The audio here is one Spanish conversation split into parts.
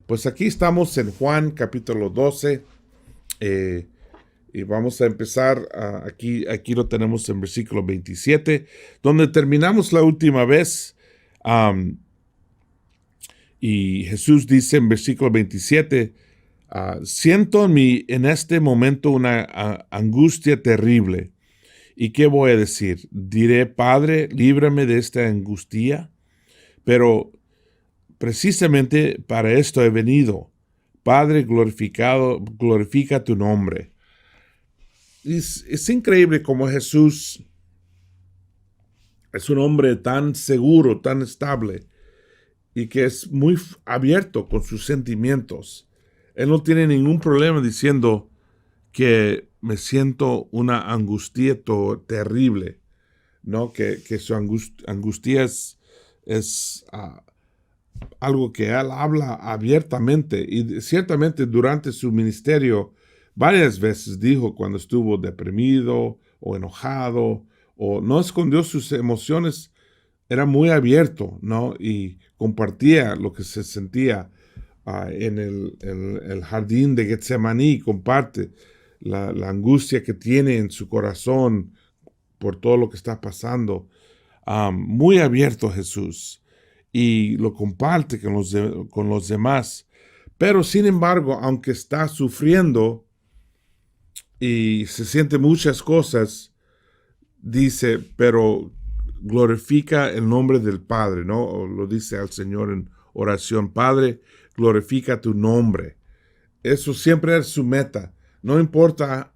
Pues aquí estamos en Juan capítulo 12 y vamos a empezar aquí lo tenemos en versículo 27, donde terminamos la última vez. Y Jesús dice en versículo 27, siento en este momento una angustia terrible. ¿Y qué voy a decir? Diré, Padre, líbrame de esta angustia, pero precisamente para esto he venido. Padre, glorifica tu nombre. Es increíble cómo Jesús es un hombre tan seguro, tan estable, y que es muy abierto con sus sentimientos. Él no tiene ningún problema diciendo que me siento una angustia terrible, ¿no? Que su angustia es algo que él habla abiertamente, y ciertamente durante su ministerio varias veces dijo cuando estuvo deprimido o enojado, o no escondió sus emociones, era muy abierto, ¿no? Y compartía lo que se sentía en el jardín de Getsemaní, comparte la angustia que tiene en su corazón por todo lo que está pasando. Muy abierto Jesús, y lo comparte con los demás. Pero sin embargo, aunque está sufriendo y se siente muchas cosas, dice, pero glorifica el nombre del Padre, ¿no? O lo dice al Señor en oración: Padre, glorifica tu nombre. Eso siempre es su meta. No importaba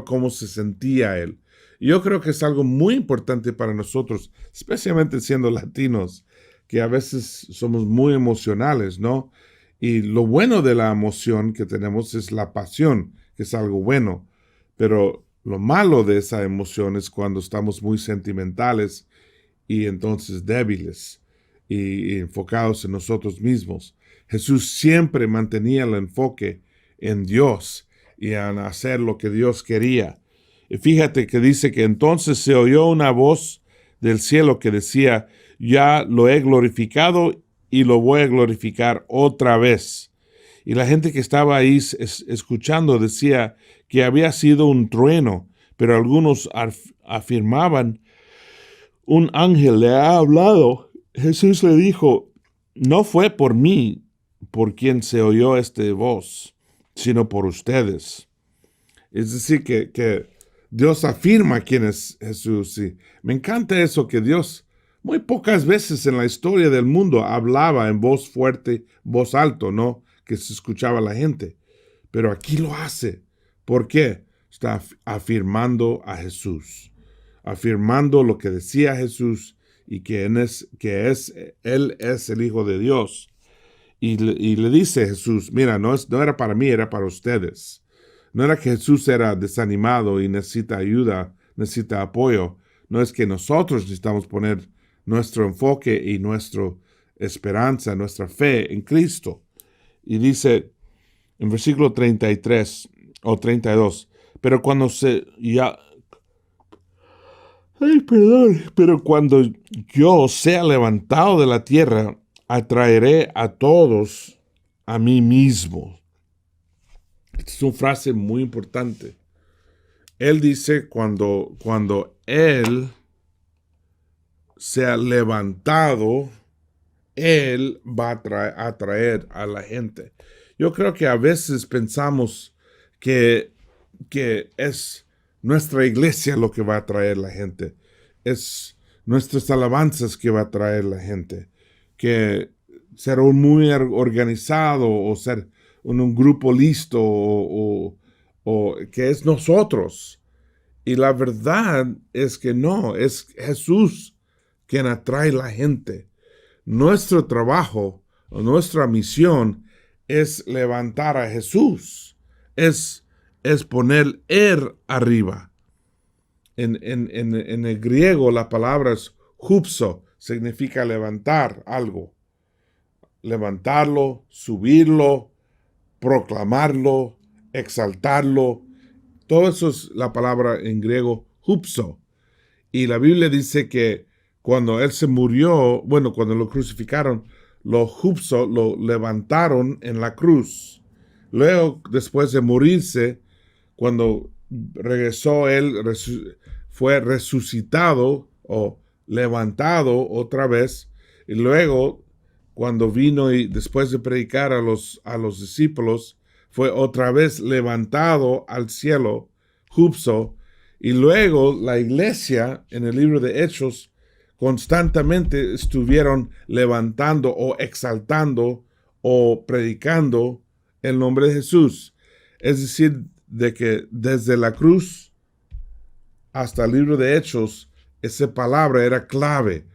cómo se sentía él. Y yo creo que es algo muy importante para nosotros, especialmente siendo latinos, que a veces somos muy emocionales, ¿no? Y lo bueno de la emoción que tenemos es la pasión, que es algo bueno. Pero lo malo de esa emoción es cuando estamos muy sentimentales y entonces débiles y enfocados en nosotros mismos. Jesús siempre mantenía el enfoque en Dios y en hacer lo que Dios quería. Y fíjate que dice que entonces se oyó una voz del cielo que decía: ya lo he glorificado y lo voy a glorificar otra vez. Y la gente que estaba ahí escuchando decía que había sido un trueno, pero algunos afirmaban: un ángel le ha hablado. Jesús le dijo: no fue por mí por quien se oyó esta voz, sino por ustedes. Es decir, que Dios afirma quién es Jesús. Y me encanta eso, que Dios muy pocas veces en la historia del mundo hablaba en voz fuerte, voz alto, ¿no? Que se escuchaba la gente. Pero aquí lo hace. ¿Por qué? Está afirmando a Jesús, afirmando lo que decía Jesús, y que Él es el Hijo de Dios. Y le dice Jesús: mira, no era para mí, era para ustedes. No era que Jesús era desanimado y necesita ayuda, necesita apoyo. No es que nosotros necesitamos poner nuestro enfoque y nuestra esperanza, nuestra fe en Cristo. Y dice en versículo 33 o 32, pero cuando pero cuando yo sea levantado de la tierra, atraeré a todos a mí mismo. Esta es una frase muy importante. Él dice, cuando Él sea levantado, Él va a atraer a la gente. Yo creo que a veces pensamos que es nuestra iglesia lo que va a atraer a la gente. Es nuestras alabanzas que va a atraer a la gente. Que ser muy organizado o ser un grupo listo o que es nosotros. Y la verdad es que no, es Jesús quien atrae a la gente. Nuestro trabajo o nuestra misión es levantar a Jesús. Es poner Él arriba. En el griego la palabra es hupso, significa levantar algo. Levantarlo, subirlo, proclamarlo, exaltarlo. Todo eso es la palabra en griego hupso. Y la Biblia dice que cuando él se murió, bueno, cuando lo crucificaron, lo hupso, lo levantaron en la cruz. Luego, después de morirse, cuando regresó él, fue resucitado o levantado otra vez. Y luego, cuando vino y después de predicar a los discípulos, fue otra vez levantado al cielo, hupso. Y luego la iglesia, en el libro de Hechos, constantemente estuvieron levantando o exaltando o predicando el nombre de Jesús. Es decir, de que desde la cruz hasta el libro de Hechos, esa palabra era clave,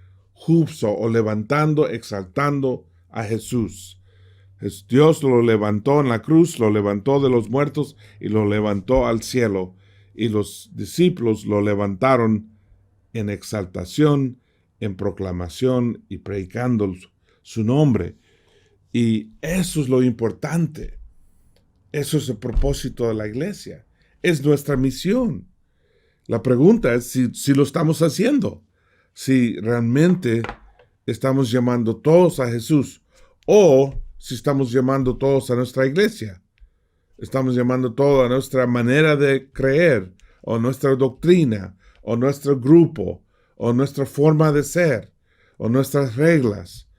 hupso o levantando, exaltando a Jesús. Dios lo levantó en la cruz, lo levantó de los muertos y lo levantó al cielo. Y los discípulos lo levantaron en exaltación, en proclamación y predicando su nombre. Y eso es lo importante. Eso es el propósito de la iglesia. Es nuestra misión. La pregunta es si lo estamos haciendo. Si realmente estamos llamando todos a Jesús o si estamos llamando todos a nuestra iglesia. Estamos llamando todo a nuestra manera de creer o nuestra doctrina o nuestro grupo o nuestra forma de ser o nuestras reglas.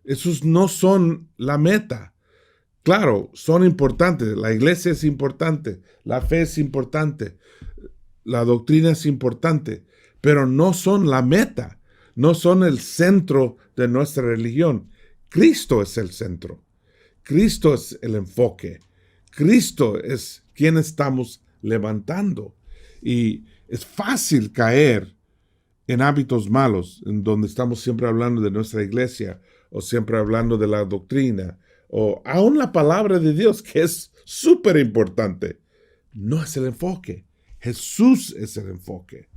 Esos no son la meta. Claro, son importantes. La iglesia es importante. La fe es importante. La doctrina es importante. Pero no son la meta. No son el centro de nuestra religión. Cristo es el centro. Cristo es el enfoque. Cristo es quien estamos levantando. Y es fácil caer en hábitos malos, en donde estamos siempre hablando de nuestra iglesia o siempre hablando de la doctrina o aún la palabra de Dios, que es súper importante. No es el enfoque. Jesús es el enfoque.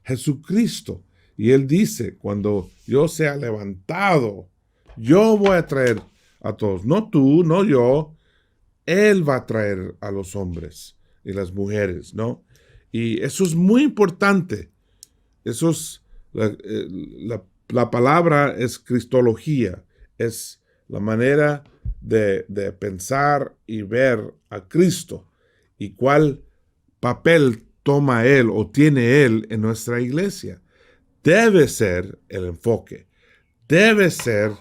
Jesucristo. Y Él dice, cuando yo sea levantado, yo voy a traer a todos. No tú, no yo. Él va a traer a los hombres y las mujeres, ¿no? Y eso es muy importante. Eso es, la palabra es cristología. Es la manera de pensar y ver a Cristo y cuál papel toma Él o tiene Él en nuestra iglesia. Debe ser el enfoque. Debe ser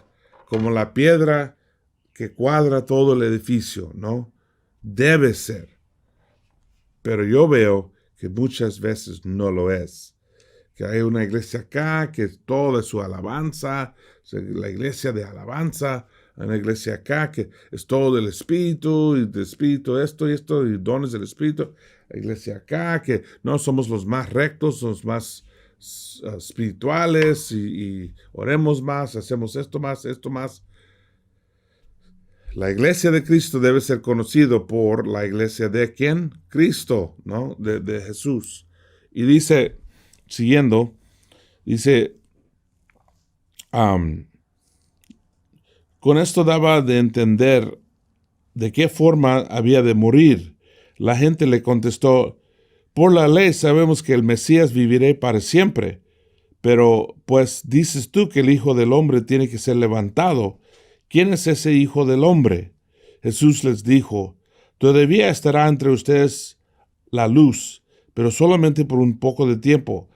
como la piedra que cuadra todo el edificio, ¿no? Debe ser. Pero yo veo que muchas veces no lo es. Que hay una iglesia acá que todo es su alabanza, la iglesia de alabanza, hay una iglesia acá que es todo del Espíritu, y del Espíritu esto y esto, y dones del Espíritu. La iglesia acá que no somos los más rectos, los más espirituales, y oremos más, hacemos esto más, esto más. La iglesia de Cristo debe ser conocido por la iglesia de ¿quién? Cristo, ¿no? De Jesús. Y dice, siguiendo, dice, con esto daba de entender de qué forma había de morir. La gente le contestó, por la ley sabemos que el Mesías vivirá para siempre, pero pues dices tú que el Hijo del Hombre tiene que ser levantado. ¿Quién es ese Hijo del Hombre? Jesús les dijo, todavía estará entre ustedes la luz, pero solamente por un poco de tiempo.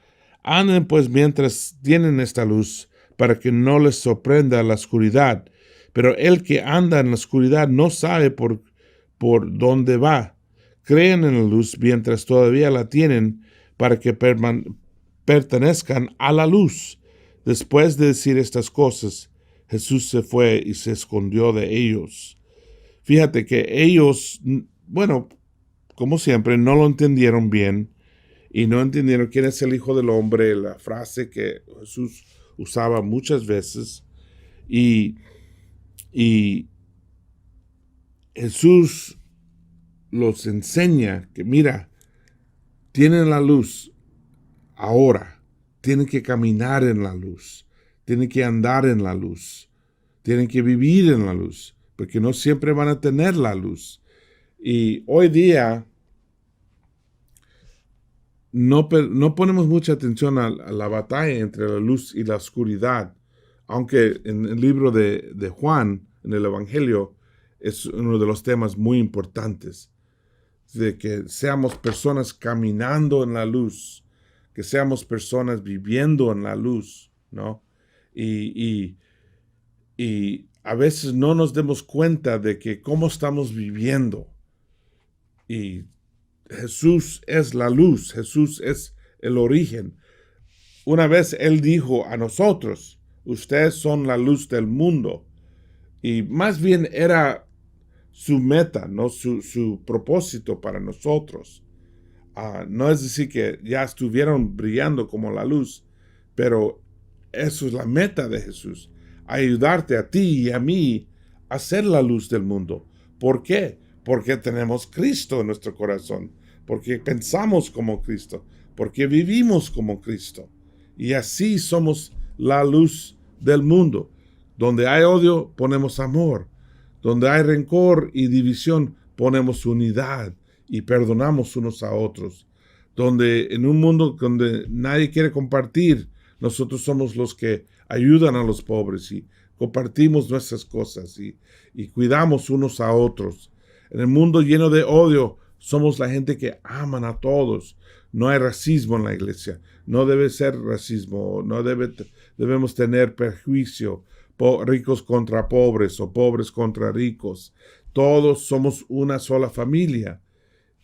Anden pues mientras tienen esta luz, para que no les sorprenda la oscuridad. Pero el que anda en la oscuridad no sabe por dónde va. Creen en la luz mientras todavía la tienen, para que pertenezcan a la luz. Después de decir estas cosas, Jesús se fue y se escondió de ellos. Fíjate que ellos, bueno, como siempre, no lo entendieron bien y no entendieron quién es el Hijo del Hombre, la frase que Jesús usaba muchas veces. Y Jesús los enseña que, mira, tienen la luz ahora, tienen que caminar en la luz, tienen que andar en la luz, tienen que vivir en la luz, porque no siempre van a tener la luz. Y hoy día no ponemos mucha atención a la batalla entre la luz y la oscuridad, aunque en el libro de Juan, en el Evangelio, es uno de los temas muy importantes, de que seamos personas caminando en la luz, que seamos personas viviendo en la luz, ¿no? Y, y a veces no nos demos cuenta de que cómo estamos viviendo. Y Jesús es la luz, Jesús es el origen. Una vez Él dijo a nosotros, ustedes son la luz del mundo. Y más bien era su meta, ¿no? Su propósito para nosotros. No es decir que ya estuvieron brillando como la luz, pero eso es la meta de Jesús, ayudarte a ti y a mí a ser la luz del mundo. ¿Por qué? Porque tenemos Cristo en nuestro corazón, porque pensamos como Cristo, porque vivimos como Cristo. Y así somos la luz del mundo. Donde hay odio, ponemos amor. Donde hay rencor y división, ponemos unidad y perdonamos unos a otros. Donde en un mundo donde nadie quiere compartir, nosotros somos los que ayudan a los pobres y compartimos nuestras cosas y cuidamos unos a otros. En el mundo lleno de odio, somos la gente que aman a todos. No hay racismo en la iglesia. No debe ser racismo. No debemos tener prejuicio. Ricos contra pobres o pobres contra ricos. Todos somos una sola familia.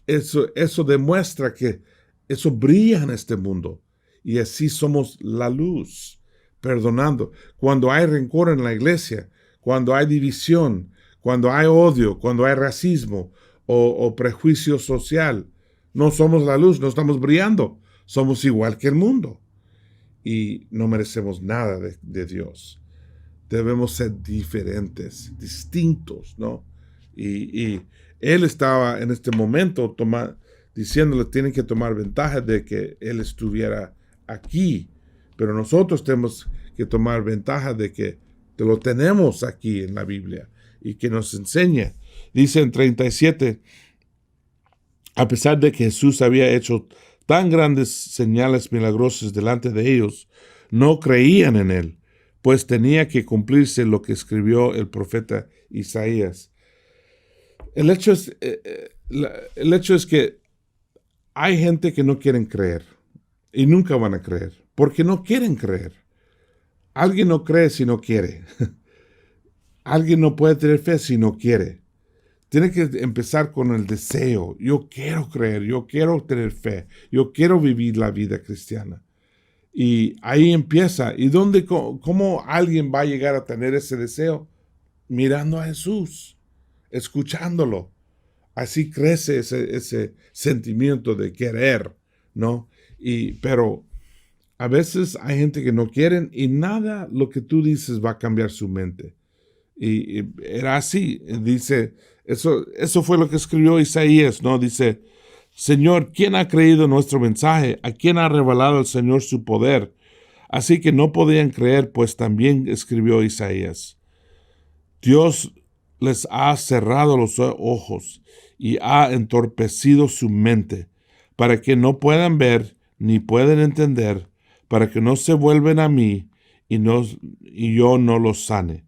Eso demuestra que eso brilla en este mundo. Y así somos la luz, perdonando. Cuando hay rencor en la iglesia, cuando hay división, cuando hay odio, cuando hay racismo o prejuicio social, no somos la luz, no estamos brillando. Somos igual que el mundo. Y no merecemos nada de Dios. Debemos ser diferentes, distintos, ¿no? Y él estaba en este momento diciéndole, tienen que tomar ventaja de que él estuviera aquí, pero nosotros tenemos que tomar ventaja de que lo tenemos aquí en la Biblia y que nos enseña. Dice en 37, a pesar de que Jesús había hecho tan grandes señales milagrosas delante de ellos, no creían en él, pues tenía que cumplirse lo que escribió el profeta Isaías. El hecho es que hay gente que no quieren creer y nunca van a creer, porque no quieren creer. Alguien no cree si no quiere. Alguien no puede tener fe si no quiere. Tiene que empezar con el deseo. Yo quiero creer, yo quiero tener fe, yo quiero vivir la vida cristiana. Y ahí empieza. ¿Y cómo alguien va a llegar a tener ese deseo? Mirando a Jesús, escuchándolo. Así crece ese sentimiento de querer, ¿no? Pero a veces hay gente que no quieren y nada lo que tú dices va a cambiar su mente. Y era así. Dice, eso fue lo que escribió Isaías, ¿no? Dice, Señor, ¿quién ha creído nuestro mensaje? ¿A quién ha revelado el Señor su poder? Así que no podían creer, pues también escribió Isaías. Dios les ha cerrado los ojos y ha entorpecido su mente, para que no puedan ver ni puedan entender, para que no se vuelvan a mí y yo no los sane.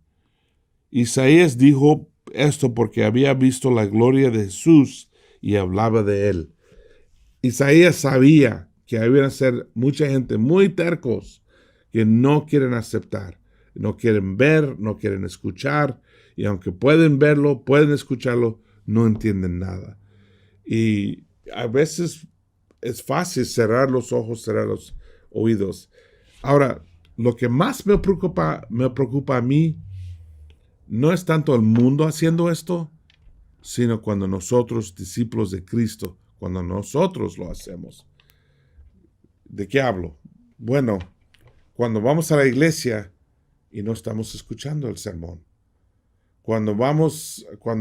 Isaías dijo esto porque había visto la gloria de Jesús y hablaba de él. Isaías sabía que había ser mucha gente muy tercos que no quieren aceptar, no quieren ver, no quieren escuchar, y aunque pueden verlo, pueden escucharlo, no entienden nada. Y a veces es fácil cerrar los ojos, cerrar los oídos. Ahora, lo que más me preocupa a mí no es tanto el mundo haciendo esto, sino cuando nosotros, discípulos de Cristo, cuando nosotros lo hacemos. ¿De qué hablo? Bueno, cuando vamos a la iglesia y no estamos escuchando el sermón. Cuando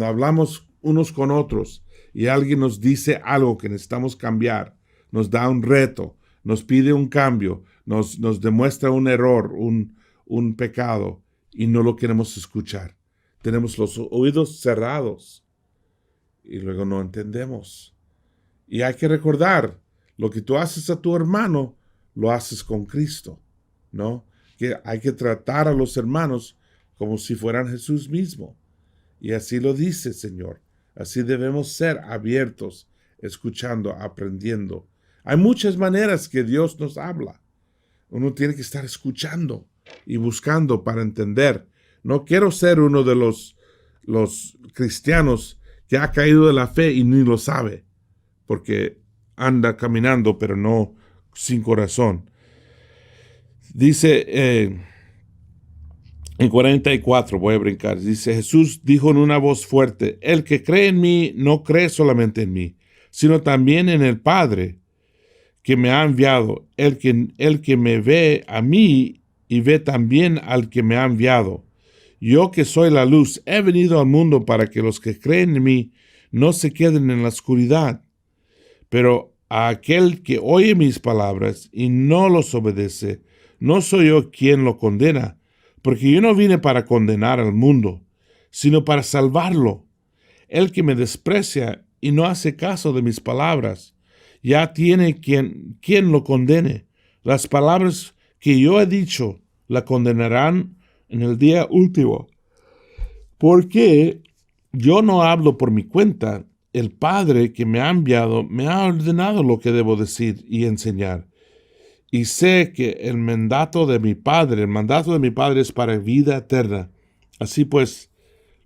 hablamos unos con otros y alguien nos dice algo que necesitamos cambiar, nos da un reto, nos pide un cambio, nos demuestra un error, un pecado, y no lo queremos escuchar. Tenemos los oídos cerrados y luego no entendemos. Y hay que recordar Lo que tú haces a tu hermano, lo haces con Cristo, ¿no? Que hay que tratar a los hermanos como si fueran Jesús mismo. Y así lo dice, Señor. Así debemos ser abiertos, escuchando, aprendiendo. Hay muchas maneras que Dios nos habla. Uno tiene que estar escuchando y buscando para entender. No quiero ser uno de los cristianos que ha caído de la fe y ni lo sabe, porque anda caminando, pero no sin corazón. Dice en 44, voy a brincar, dice: Jesús dijo en una voz fuerte: el que cree en mí no cree solamente en mí, sino también en el Padre que me ha enviado. El que me ve a mí y ve también al que me ha enviado. Yo, que soy la luz, he venido al mundo para que los que creen en mí no se queden en la oscuridad. Pero a aquel que oye mis palabras y no los obedece, no soy yo quien lo condena, porque yo no vine para condenar al mundo, sino para salvarlo. El que me desprecia y no hace caso de mis palabras, ya tiene quien lo condene. Las palabras que yo he dicho la condenarán en el día último. Porque yo no hablo por mi cuenta. El Padre que me ha enviado me ha ordenado lo que debo decir y enseñar. Y sé que el mandato de mi Padre es para vida eterna. Así pues,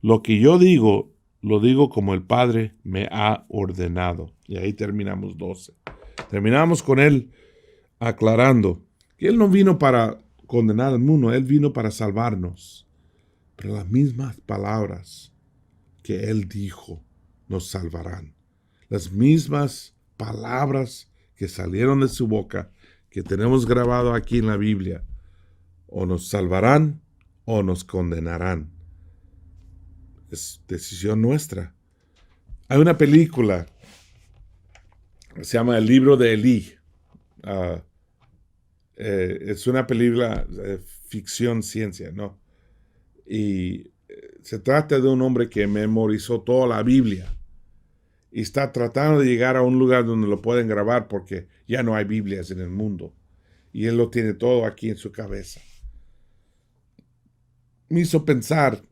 lo que yo digo, lo digo como el Padre me ha ordenado. Y ahí terminamos 12. Terminamos con él aclarando que él no vino para condenar al mundo, él vino para salvarnos. Pero las mismas palabras que él dijo nos salvarán. Las mismas palabras que salieron de su boca, que tenemos grabado aquí en la Biblia, o nos salvarán o nos condenarán. Es decisión nuestra. Hay una película que se llama El libro de Elí. Es una película de ficción, ciencia, ¿no? Y se trata de un hombre que memorizó toda la Biblia y está tratando de llegar a un lugar donde lo pueden grabar porque ya no hay Biblias en el mundo. Y él lo tiene todo aquí en su cabeza. Me hizo pensar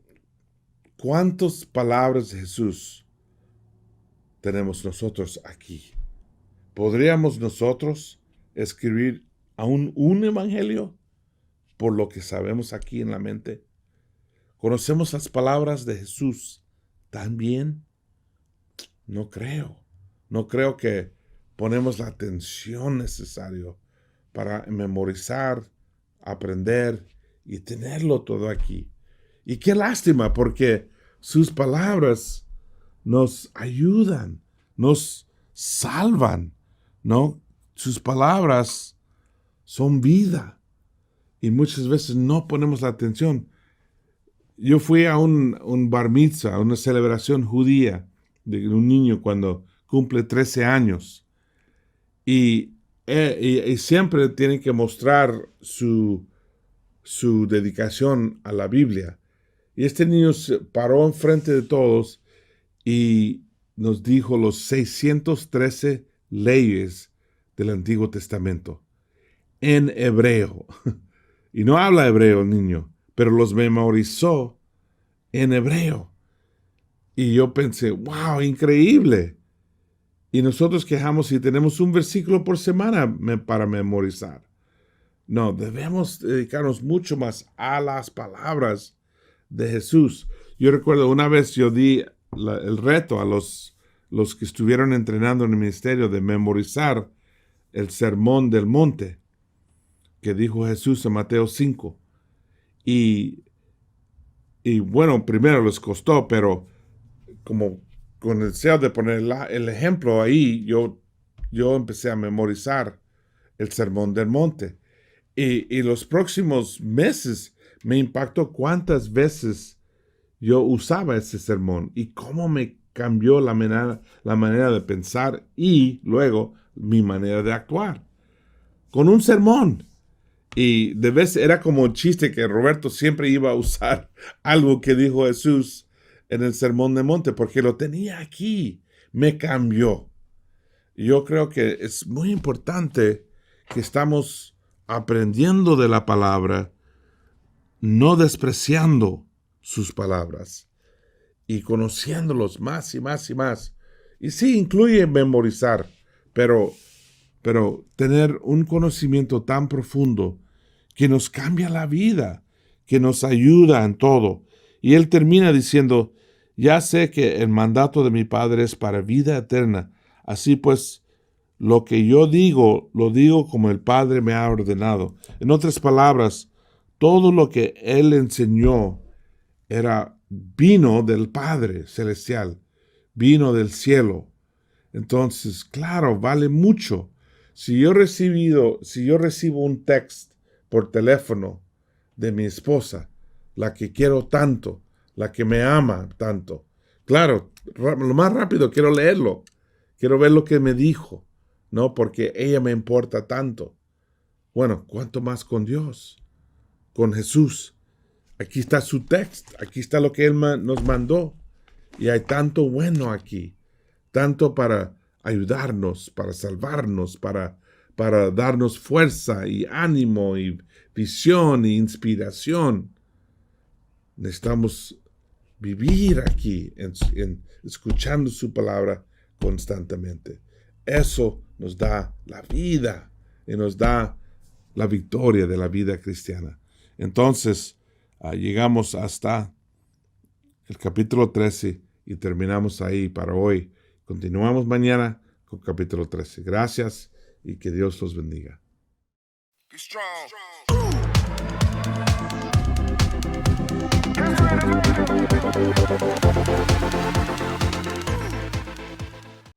cuántas palabras de Jesús tenemos nosotros aquí. ¿Podríamos nosotros escribir aún un evangelio por lo que sabemos aquí en la mente? ¿Conocemos las palabras de Jesús tan bien? No creo. No creo que ponemos la atención necesaria para memorizar, aprender y tenerlo todo aquí. Y qué lástima, porque sus palabras nos ayudan, nos salvan, ¿no? Sus palabras son vida. Y muchas veces no ponemos la atención. Yo fui a un bar mitzvah, a una celebración judía de un niño cuando cumple 13 años. Y siempre tienen que mostrar su dedicación a la Biblia. Y este niño se paró enfrente de todos y nos dijo los 613 leyes del Antiguo Testamento en hebreo. Y no habla hebreo el niño, pero los memorizó en hebreo. Y yo pensé, wow, increíble. Y nosotros quejamos si tenemos un versículo por semana para memorizar. No, debemos dedicarnos mucho más a las palabras de Jesús. Yo recuerdo una vez yo di el reto a los que estuvieron entrenando en el ministerio de memorizar el sermón del monte que dijo Jesús en Mateo 5. Y bueno, primero les costó, pero como con el deseo de poner el ejemplo ahí, yo empecé a memorizar el sermón del monte. Y los próximos meses me impactó cuántas veces yo usaba ese sermón y cómo me cambió la manera de pensar y luego mi manera de actuar. Con un sermón. Y de vez era como un chiste que Roberto siempre iba a usar algo que dijo Jesús en el sermón del monte porque lo tenía aquí. Me cambió. Y yo creo que es muy importante que estamos aprendiendo de la palabra, no despreciando sus palabras y conociéndolos más y más y más. Y sí, incluye memorizar, pero tener un conocimiento tan profundo que nos cambia la vida, que nos ayuda en todo. Y él termina diciendo, ya sé que el mandato de mi Padre es para vida eterna. Así pues, lo que yo digo, lo digo como el Padre me ha ordenado. En otras palabras, todo lo que él enseñó vino del Padre Celestial, vino del cielo. Entonces, claro, vale mucho. Si yo recibo un text por teléfono de mi esposa, la que quiero tanto, la que me ama tanto, claro, lo más rápido quiero leerlo, quiero ver lo que me dijo, ¿no? Porque ella me importa tanto. Bueno, ¿cuánto más con Dios? Con Jesús. Aquí está su text, aquí está lo que Él nos mandó. Y hay tanto bueno aquí, tanto para ayudarnos, para salvarnos, para darnos fuerza y ánimo y visión e inspiración. Necesitamos vivir aquí escuchando su palabra constantemente. Eso nos da la vida y nos da la victoria de la vida cristiana. Entonces, llegamos hasta el capítulo 13 y terminamos ahí para hoy. Continuamos mañana con capítulo 13. Gracias y que Dios los bendiga. Be strong. Be strong.